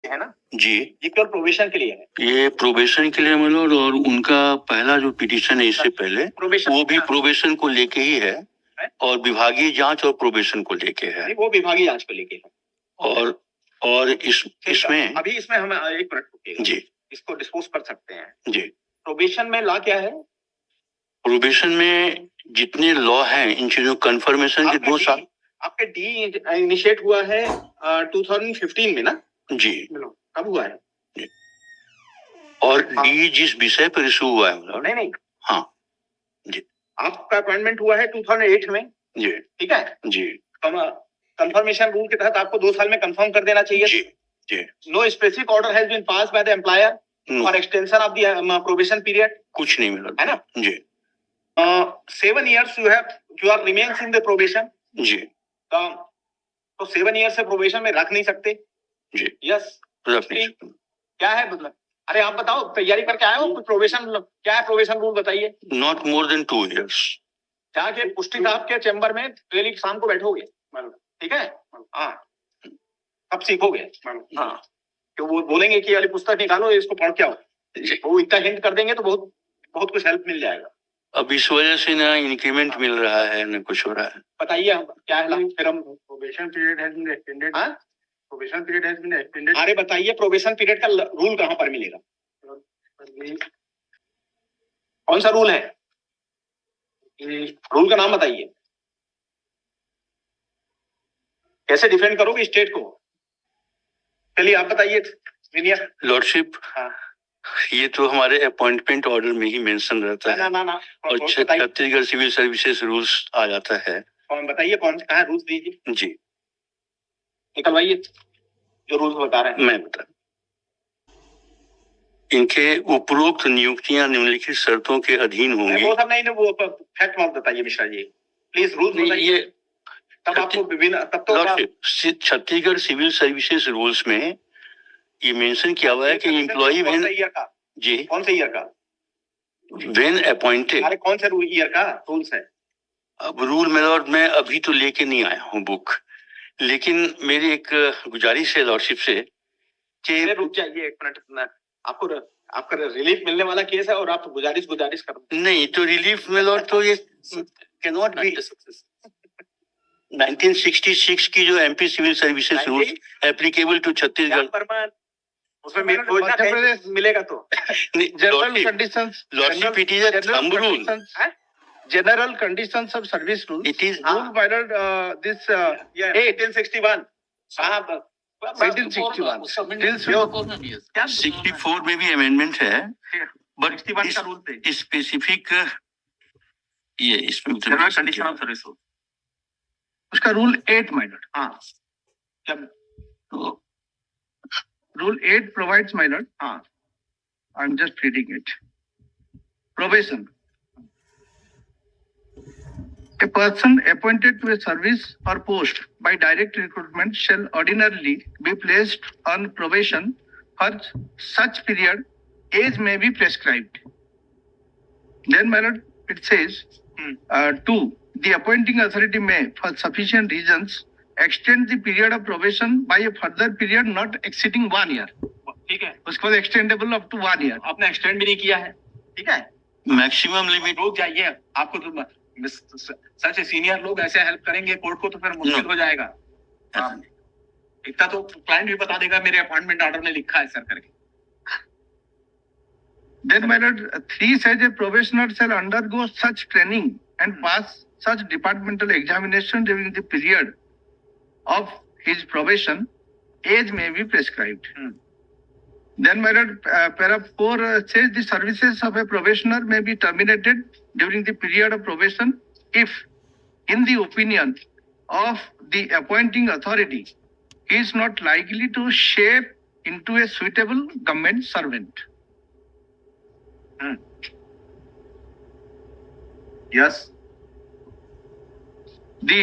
है ना जी, ये केवल प्रोबेशन के लिए है। ये प्रोबेशन के लिए मिलो, और उनका पहला जो पिटीशन है इससे पहले प्रोबेशन वो भी प्रोबेशन को लेके ही है, और विभागीय जांच और प्रोबेशन को लेके है। वो विभागीय जांच को लेके है। और इसमें अभी इसमें हम एक मिनट रुकिएगा जी, इसको डिस्पोज कर सकते हैं जी। प्रोबेशन में लॉ क्या है? प्रोबेशन में जितने लॉ हैं इन चीजों कंफर्मेशन के 2 साल। आपके डी इनिशिएट हुआ है 2015 में ना जी, कब हुआ है? और डी जिस विषय पर इशू हुआ है मतलब नहीं हाँ जी, आपका अपॉइंटमेंट हुआ है 2008 में जी, ठीक है जी, कंफर्मेशन रूल के तहत आपको 2 साल में कंफर्म कर देना चाहिए। जी, जी। No specific order has been passed by the employer और extension of the probation period कुछ नहीं मिला है ना जी। 7 years you are remains in the probation जी, तो 7 years से प्रोबेशन में रख नहीं सकते जी, यस रख नहीं सकते। क्या है मतलब? अरे आप बताओ तैयारी करके आए हो प्रोबेशन क्या है? प्रोबेशन रूल बताइए। Not more than 2 years। जाके पुष्टि साहब के चैम्बर में डेली शाम को बैठोगे ठीक है हाँ अब सीखोगे हाँ तो वो बोलेंगे कि वाली पुस्तक निकालो इसको पढ़ के आओ वो इतना हिंट कर देंगे तो बहुत बहुत कुछ हेल्प मिल जाएगा। अब इस वजह से ना इंक्रीमेंट मिल रहा है ना कुछ हो रहा है। बताइए हम क्या है फिर हम probation period has been extended हाँ probation period has been extended. अरे बताइए प्रोबेशन पीरियड का रूल कहाँ पर मिलेगा? कौन सा रूल है? रूल का नाम बताइए। कैसे डिफेंड करोगे स्टेट को? चलिए आप बताइए लॉर्डशिप हाँ। ये तो हमारे अपॉइंटमेंट ऑर्डर में ही मेंशन रहता है ना और छत्तीसगढ़ सिविल सर्विसेज रूल्स आ जाता है। कौन बताइए कौन कहाँ रूल्स दीजिए जी निकलवाइए जो रूल्स बता रहे हैं। मैं बता इनके उपरोक्त नियुक्तियां निम्नलिखित शर्तों के अधीन होंगी। वो सब नहीं वो फैक्ट मत बताइए मिश्रा जी प्लीज रूल्स बताइए। तब आपको विभिन्न तब तो छत्तीसगढ़ सिविल सर्विसेज रूल्स में ये मेंशन किया हुआ है कि एम्प्लॉई जी कौन से ईयर का व्हेन अपॉइंटेड। अरे कौन से ईयर का रूल्स है? अब रूल में मैं अभी तो लेके नहीं आया हूँ बुक, लेकिन मेरी एक गुजारिश है लॉर्डशिप से कि रुक जाइए एक मिनट आपका रिलीफ मिलने वाला केस है और आप गुजारिश कर नहीं तो रिलीफ में लॉर्ड तो ये कैन नॉट बी 1966 की जो MP civil services rules applicable to Chhattisgarh उसमें मिलेगा तो general conditions lordship it is a thumb rule general conditions of service rules. It is rule by this 1861 64 में भी अमेंडमेंट है बट स्पेसिफिक ये इसमें जनरल कंडीशन ऑफ सर्विस उसका rule 8 minor हाँ रूल 8 provides minor हाँ I'm just reading it. Probation. A person appointed to a service or post by direct recruitment shall ordinarily be placed on probation for such period as may be prescribed. Then, my lord, it says, 2. The appointing authority may, for sufficient reasons, extend the period of probation by a further period not exceeding 1 year. ठीक है उसके बाद extendable up to 1 year. आपने extend भी नहीं किया है ठीक है मैक्सिमम लिमिट रुक जाइए आपको तो सच सीनियर लोग ऐसे हेल्प करेंगे कोर्ट को तो फिर मुश्किल हो जाएगा। इतना तो क्लाइंट भी बता देगा मेरे अपॉइंटमेंट ऑर्डर में लिखा है सर करके। Then my lord 3 says a probationer shall undergo such training and pass such departmental examination during the period of his probation as may be prescribed. Then my lord para 4 says the services of a probationer may be terminated during the period of probation if in the opinion of the appointing authority he is not likely to shape into a suitable government servant. Yes. The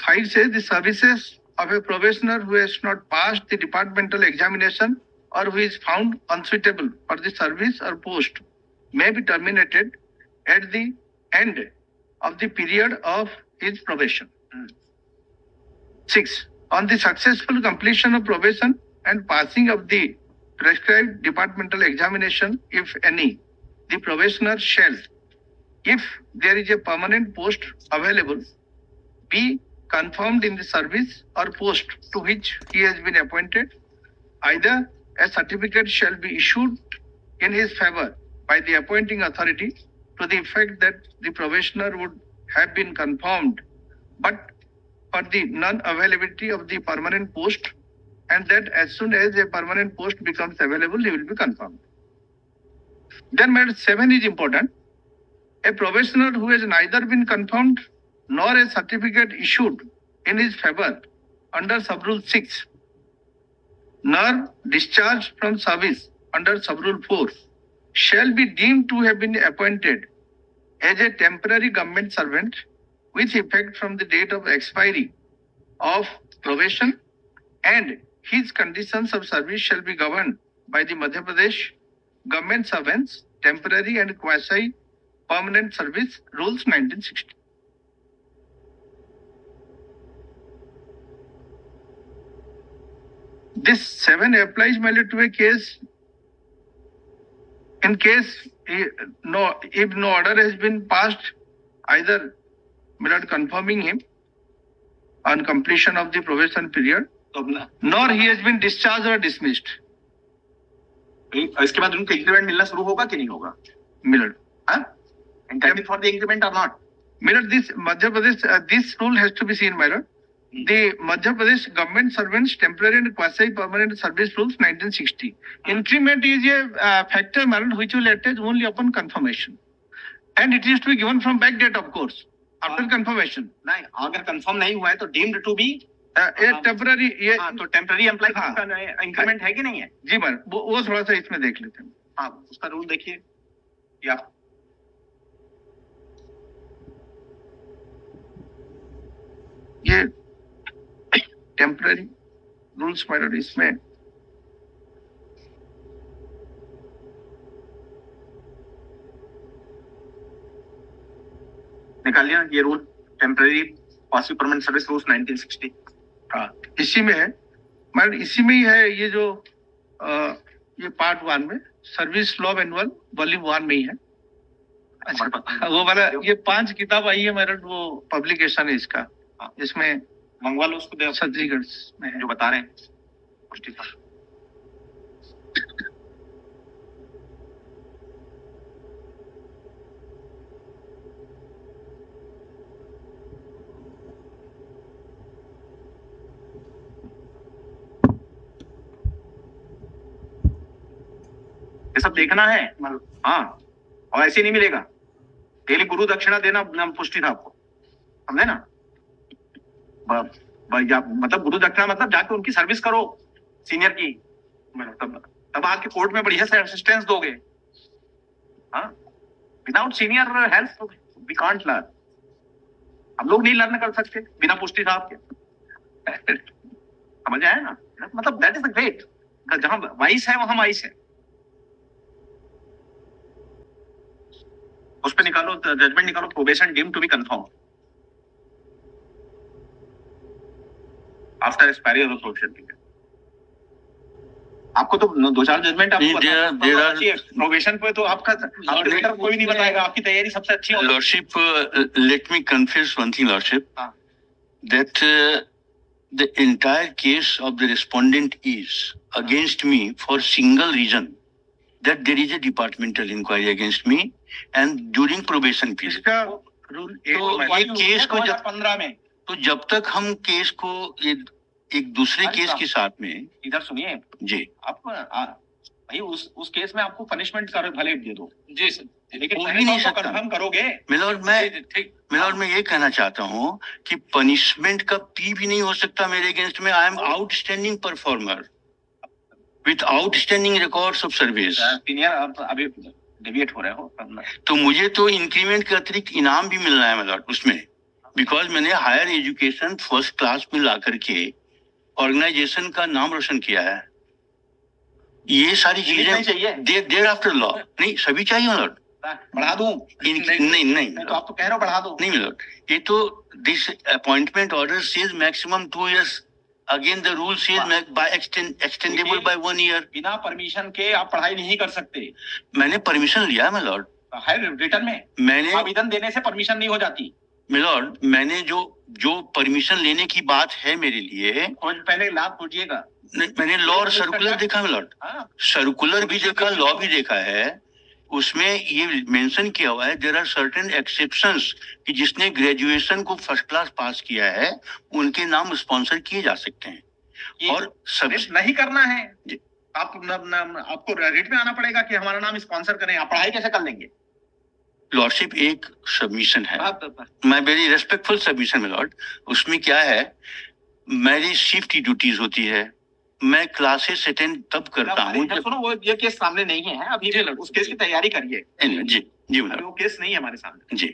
5 says the services of a probationer who has not passed the departmental examination or who is found unsuitable for the service or post may be terminated at the end of the period of his probation. 6. On the successful completion of probation, and passing of the prescribed departmental examination, if any, the probationer shall, if there is a permanent post available, be confirmed in the service or post to which he has been appointed. Either a certificate shall be issued in his favor by the appointing authority to the effect that the probationer would have been confirmed, but for the non-availability of the permanent post, and that as soon as a permanent post becomes available, he will be confirmed. Then, Madam, 7 is important. A probationer who has neither been confirmed nor a certificate issued in his favor under Sub-Rule 6, nor discharged from service under Sub-Rule 4, shall be deemed to have been appointed as a temporary government servant with effect from the date of expiry of probation, and his conditions of service shall be governed by the Madhya Pradesh Government Servants Temporary and Quasi Permanent Service Rules 1960. This 7 applies merely to a case in case if no order has been passed, either without confirming him on completion of the probation period, nor he has been discharged or dismissed. इसके बाद उनको increment मिलना शुरू होगा कि नहीं होगा? Millard. Entitled for the increment or not? Millard, this Madhya Pradesh, this rule has to be seen, Millard. The Madhya Pradesh Government Servants Temporary and Quasi Permanent Service Rules 1960. Increment is a factor, Millard, which will attach only upon confirmation, and it is to be given from back date, of course, after confirmation. नहीं, अगर confirm नहीं हुआ है तो deemed to be ये temporary, ये तो temporary employ का इंक्रीमेंट है कि नहीं है? जी मैडम, वो थोड़ा सा इसमें देख लेते हैं। हाँ, उसका रूल देखिए या ये टेम्पररी रूल्स मैडम, इसमें निकाल लिया ये rule, temporary quasi permanent service rules 1960। हाँ, इसी में है मैडम, इसी में ही है ये जो ये पार्ट 1 में सर्विस लॉ मैनुअल वॉल्यूम 1 में ही है। अच्छा, वो वाला ये 5 किताब आई है मैडम, वो पब्लिकेशन है इसका, इसमें मंगवा लो उसको, सर्टिफिकेट्स में जो बता रहे हैं पुष्टि का। ये सब देखना है। हाँ, और ऐसे नहीं मिलेगा। डेली गुरु दक्षिणा देना पुष्टि था आपको, समझे ना? मतलब गुरु दक्षिणा मतलब जाके उनकी सर्विस करो सीनियर की, तब आके कोर्ट में बढ़िया से असिस्टेंस दोगे। हाँ, without senior help we can't learn. हम लोग नहीं लर्न कर सकते बिना पुष्टि साहब के। समझ आया ना? मतलब दैट इज द ग्रेट, जहां वाइस है वहां वाइस है। उस पे निकालो जजमेंट, निकालो probation deemed to be confirm after expiry of the probation period. आपको तो 2-4 जजमेंट आपको प्रोबेशन पे तो आपका कोई नहीं बताएगा, आपकी तैयारी सबसे अच्छी होगी। Lordship, let me confess one thing lordship, that the entire case of the respondent is against me for single reason, that there is a departmental inquiry against me and during probation period. इसका rule तो ये case को जब 15 में, तो जब तक हम केस को एक दूसरे केस के साथ में, इधर सुनिए जी, आप भाई उस केस में आपको पनिशमेंट कर भले दे दो जी, लेकिन हो ही नहीं सकता। कंफर्म करोगे। मिलॉर्ड मैं ये कहना चाहता हूँ कि पनिशमेंट का पी भी नहीं हो सकता मेरे अगेंस्ट में। I am outstanding performer with outstanding records of service. Senior अभी डेविएट हो रहे हो, तो मुझे तो इंक्रीमेंट के अतिरिक्त इनाम भी मिलना है मिलॉर्ड उसमें, बिकॉज मैंने हायर एजुकेशन फर्स्ट क्लास में ला करके ऑर्गेनाइजेशन का नाम रोशन किया है। ये सारी चीजें चाहिए देर आफ्टर लॉ नहीं, सभी चाहिए मिलॉर्ड। बढ़ा दूं? नहीं तो आप तो कह रहे हो बढ़ा दो। नहीं मिलॉर्ड, ये तो this appointment order says maximum 2 years Again, the rule says by extendable by 1 year. बिना परमिशन के आप पढ़ाई नहीं कर सकते। मैंने परमिशन लिया my lord. है रिटर्न में। मैंने आवेदन देने से परमिशन नहीं हो जाती। my lord, मैंने जो परमिशन लेने की बात है मेरे लिए, पहले लाभ खोजिएगा। मैंने लॉ और सर्कुलर देखा my lord. सर्कुलर भी देखा, लॉ भी देखा है। उसमें ये मेंशन किया हुआ है देयर आर सर्टेन एक्सेप्शंस कि जिसने ग्रेजुएशन को फर्स्ट क्लास पास किया है उनके नाम स्पॉन्सर किए जा सकते हैं। और सब नहीं करना है आपको रेट में आना पड़ेगा कि हमारा नाम स्पॉन्सर करें। आप पढ़ाई कैसे कर लेंगे? लॉर्डशिप एक सबमिशन है, मैं वेरी रेस्पेक्टफुल सबमिशन में लॉर्ड। उसमें क्या है, मेरी शिफ्ट की ड्यूटीज होती है, मैं क्लासेस अटेंड तब करता हूँ। सुनो, वो ये केस सामने नहीं है अभी, उस केस की तैयारी करिए। जी जी मैडम, वो केस नहीं है हमारे सामने जी।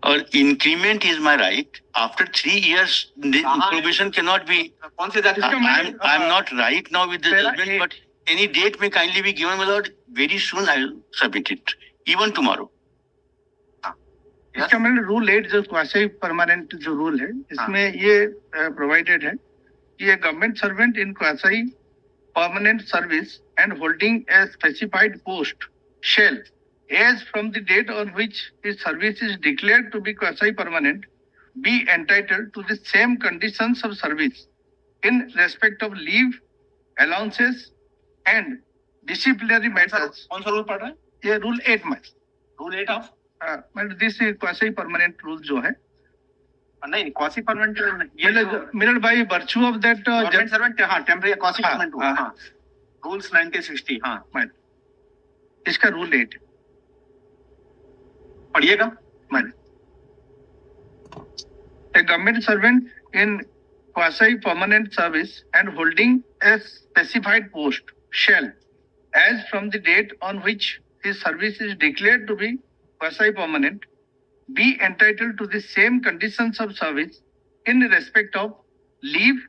और increment is my right after 3 years probation can not be. कौन से जज? I am not right now with the judgement, but any date में kindly be given my lord. Very soon I will submit it, even tomorrow. इसका मतलब rule 8 जो quasi permanent जो rule है, इसमें ये प्रोवाइडेड है कि a government servant in quasi permanent service and holding a specified post shall, as from the date on which his service is declared to be quasi permanent, be entitled to the same conditions of service in respect of leave, allowances and disciplinary matters. कौन सा rule पढ़ रहे हैं? ये rule 8 में, rule 8 of मतलब this quasi permanent rule जो है, नहीं क्वासी परमानेंट मिलड by virtue of that government servant. हाँ, टेम्परेरी क्वासी परमानेंट रूल। हाँ, रूल्स 1960। हाँ, इसका रूल 8 पढ़िएगा। A government servant in quasi permanent service and holding a specified post shall, as from the date on which his service is declared to be quasi permanent, be entitled to the same conditions of service in respect of leave,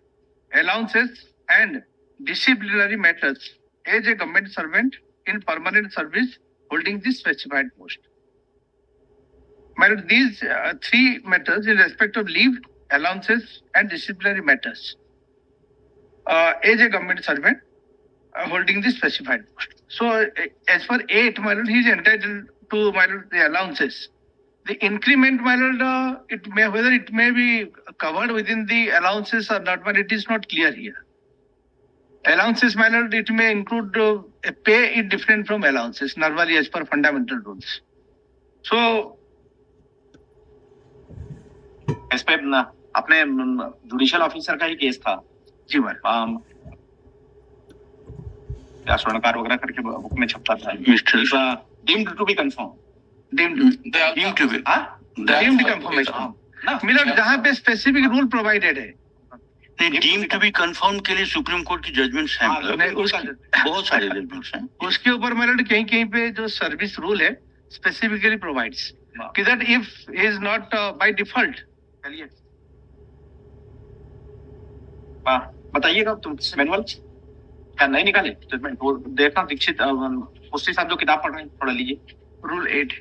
allowances and disciplinary matters as a government servant in permanent service holding the specified post. These 3 matters in respect of leave, allowances and disciplinary matters as a government servant holding the specified post. So as for 8, he is entitled to the allowances. The increment, whether it may be covered within the allowances or not, but it is not clear here. Allowances, it may include a pay is different from allowances, normally as per fundamental rules. So, इस पे अपने judicial officer का ही case था जी ma'am, क्या स्वर्णकार वगैरह करके book में छपता था। Deemed to be confirm, deemed to be deemed confirmation मिलर जहाँ पे स्पेसिफिक रूल प्रोवाइडेड है। नहीं, डीम्ड टू बी कंफर्म के लिए सुप्रीम कोर्ट की जजमेंट्स हैं, बहुत सारे जजमेंट्स हैं। उसके ऊपर मेलड कहीं कहीं पे जो सर्विस रूल है स्पेसिफिकली प्रोवाइड्स कि that if is not by default. चलिए बताइएगा तुम मैनुअल क्या नहीं निकाले जजमेंट? वो देखना दीक्षित उसके साथ जो किताब पढ़ रहे हैं थोड़ा लीजिए। Rule 8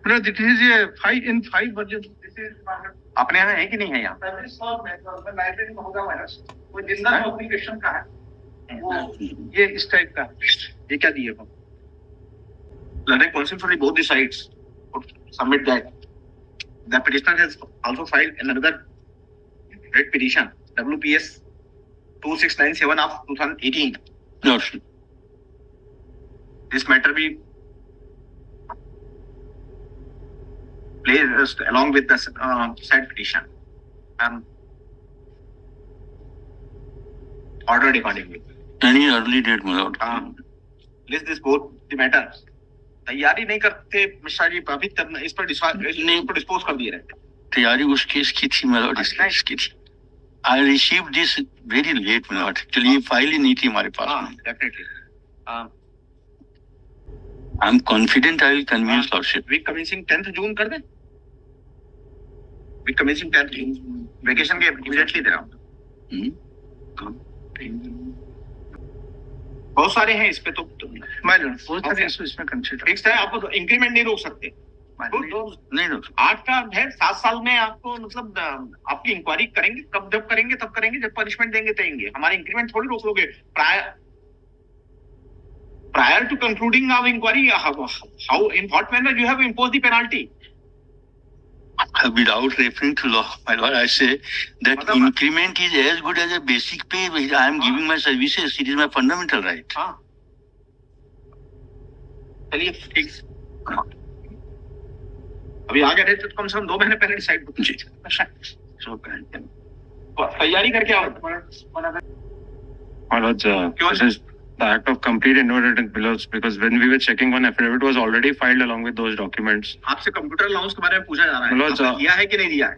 this is a 5 in 5 version. अपने यहाँ है कि नहीं है? यहाँ लाइब्रेरी में होगा वायरस, वो जिंदा एप्लीकेशन का है वो ये इस टाइप का। ये क्या दिए हो? Learning counsel for both the sides would submit that the petitioner has also filed another writ petition WPS 2697 of 2018. No, sir. This matter be placed along with the said petition and ordered accordingly. Any early date, my lord? List this both the matters. तैयारी नहीं करते मिश्रा जी, अभी तक इस पर dispose कर दिए रहते। तैयारी उस केस की थी my lord, इस केस की थी। I received this very late, my lord. चलिए फाइल ही नहीं थी हमारे पास। Definitely. I'm confident I will convince lordship. Week commencing 10th June कर दें? Week commencing 10th June, vacation के immediately दे रहा हूँ। बहुत सारे हैं इस पे तो इसमें कंसीडर फिक्स है, आपको इंक्रीमेंट नहीं रोक सकते। नहीं no. 8 का है, 7 साल में आपको मतलब आपकी इंक्वायरी करेंगे, कब जब करेंगे तब करेंगे, जब पनिशमेंट देंगे देंगे, हमारे इंक्रीमेंट थोड़ी रोक लोगे। Prior to concluding our inquiry, how in what manner you have imposed the penalty? Without referring to law, my lord, I say that increment is as good as a basic pay. I am giving my services. It is my fundamental right. हाँ, चलिए ठीक। अभी आगे रहते तो कम से कम 2 महीने पहले डिसाइड होती। जी। तैयारी करके आओ। This is the act of complete inadvertent bills, because when we were checking, one affidavit was already filed along with those documents. आपसे कंप्यूटर अलाउंस के बारे में पूछा जा रहा है, Milords, आपने दिया है कि नहीं दिया है?